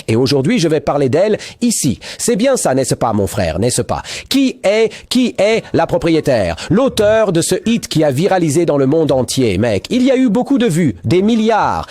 Et aujourd'hui, je vais parler d'elle ici. C'est bien ça, n'est-ce pas, mon frère, n'est-ce pas? Qui est la propriétaire? L'auteur de ce hit qui a viralisé dans le monde entier, mec. Il y a eu beaucoup de vues, des milliards.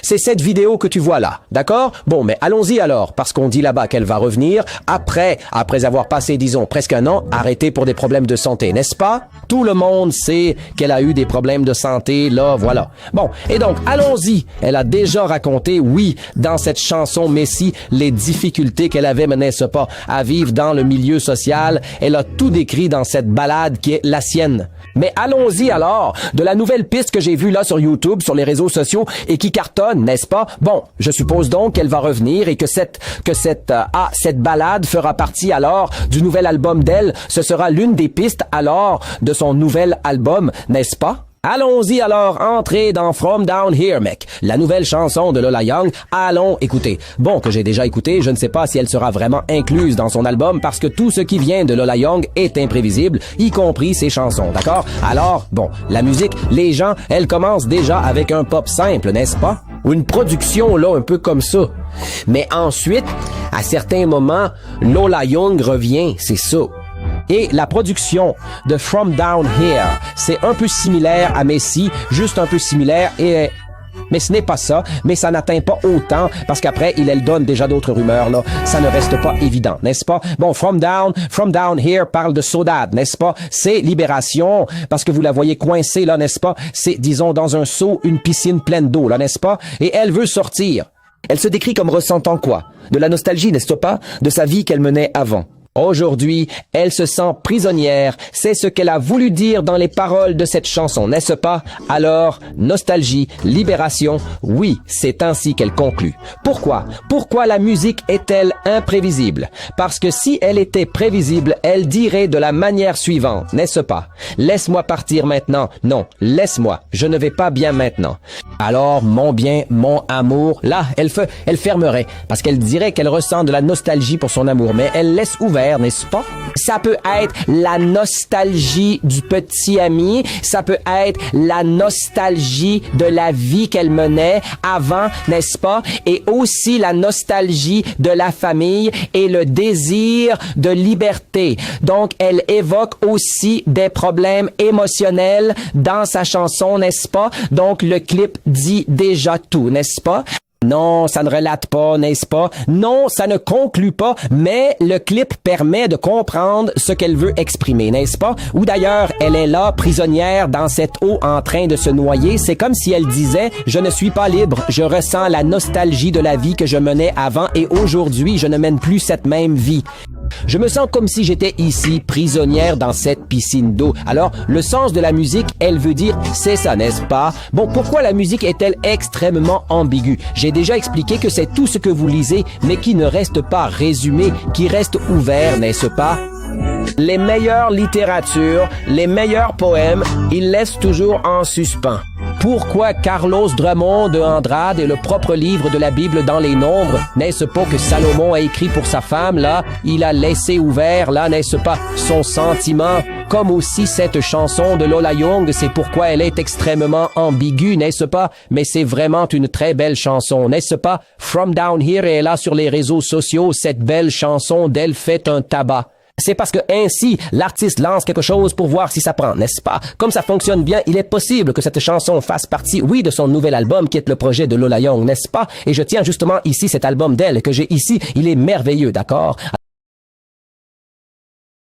C'est cette vidéo que tu vois là, d'accord? Bon, mais allons-y alors, parce qu'on dit là-bas qu'elle va revenir après avoir passé, disons, presque un an arrêtée pour des problèmes de santé, n'est-ce pas? Tout le monde sait qu'elle a eu des problèmes de santé, là, voilà. Bon, et donc, allons-y. Elle a déjà raconté, oui, dans cette chanson Messi, les difficultés qu'elle avait, n'est-ce pas, à vivre dans le milieu social. Elle a tout décrit dans cette balade qui est la sienne. Mais allons-y alors, de la nouvelle piste que j'ai vue là sur YouTube, sur les réseaux sociaux, et qui cartonne, n'est-ce pas? Bon, je suppose donc qu'elle va revenir et que cette balade fera partie alors du nouvel album d'elle. Ce sera l'une des pistes alors de son nouvel album, n'est-ce pas? Allons-y alors, entrer dans From Down Here, mec. La nouvelle chanson de Lola Young. Allons écouter. Bon, que j'ai déjà écouté, je ne sais pas si elle sera vraiment incluse dans son album parce que tout ce qui vient de Lola Young est imprévisible, y compris ses chansons, d'accord? Alors, bon, la musique, les gens, elle commence déjà avec un pop simple, n'est-ce pas? Ou une production, là, un peu comme ça. Mais ensuite, à certains moments, Lola Young revient, c'est ça. Et la production de From Down Here, c'est un peu similaire à Messi, juste un peu similaire, mais ce n'est pas ça, mais ça n'atteint pas autant, parce qu'après, elle donne déjà d'autres rumeurs, là. Ça ne reste pas évident, n'est-ce pas? Bon, From Down Here parle de saudade, n'est-ce pas? C'est libération, parce que vous la voyez coincée, là, n'est-ce pas? C'est, disons, dans un seau, une piscine pleine d'eau, là, n'est-ce pas? Et elle veut sortir. Elle se décrit comme ressentant quoi? De la nostalgie, n'est-ce pas? De sa vie qu'elle menait avant. Aujourd'hui, elle se sent prisonnière. C'est ce qu'elle a voulu dire dans les paroles de cette chanson, n'est-ce pas? Alors, nostalgie, libération, oui, c'est ainsi qu'elle conclut. Pourquoi? Pourquoi la musique est-elle imprévisible? Parce que si elle était prévisible, elle dirait de la manière suivante, n'est-ce pas? Laisse-moi partir maintenant. Non, laisse-moi. Je ne vais pas bien maintenant. Alors, mon bien, mon amour, là, elle fermerait. Parce qu'elle dirait qu'elle ressent de la nostalgie pour son amour, mais elle laisse ouvert, n'est-ce pas? Ça peut être la nostalgie du petit ami, ça peut être la nostalgie de la vie qu'elle menait avant, n'est-ce pas? Et aussi la nostalgie de la famille et le désir de liberté. Donc, elle évoque aussi des problèmes émotionnels dans sa chanson, n'est-ce pas? Donc, le clip dit déjà tout, n'est-ce pas? Non, ça ne relate pas, n'est-ce pas? Non, ça ne conclut pas, mais le clip permet de comprendre ce qu'elle veut exprimer, n'est-ce pas? Ou d'ailleurs, elle est là, prisonnière dans cette eau en train de se noyer. C'est comme si elle disait, je ne suis pas libre, je ressens la nostalgie de la vie que je menais avant et aujourd'hui, je ne mène plus cette même vie. Je me sens comme si j'étais ici, prisonnière dans cette piscine d'eau. Alors, le sens de la musique, elle veut dire, c'est ça, n'est-ce pas? Bon, pourquoi la musique est-elle extrêmement ambiguë? J'ai déjà expliqué que c'est tout ce que vous lisez, mais qui ne reste pas résumé, qui reste ouvert, n'est-ce pas? Les meilleures littératures, les meilleurs poèmes, ils laissent toujours en suspens. Pourquoi Carlos Drummond de Andrade est le propre livre de la Bible dans les nombres? N'est-ce pas que Salomon a écrit pour sa femme, là? Il a laissé ouvert, là, n'est-ce pas, son sentiment? Comme aussi cette chanson de Lola Young, c'est pourquoi elle est extrêmement ambiguë, n'est-ce pas? Mais c'est vraiment une très belle chanson, n'est-ce pas? From Down Here est là sur les réseaux sociaux, cette belle chanson d'elle fait un tabac. C'est parce que ainsi, l'artiste lance quelque chose pour voir si ça prend, n'est-ce pas? Comme ça fonctionne bien, il est possible que cette chanson fasse partie, oui, de son nouvel album qui est le projet de Lola Young, n'est-ce pas? Et je tiens justement ici cet album d'elle que j'ai ici, il est merveilleux, d'accord?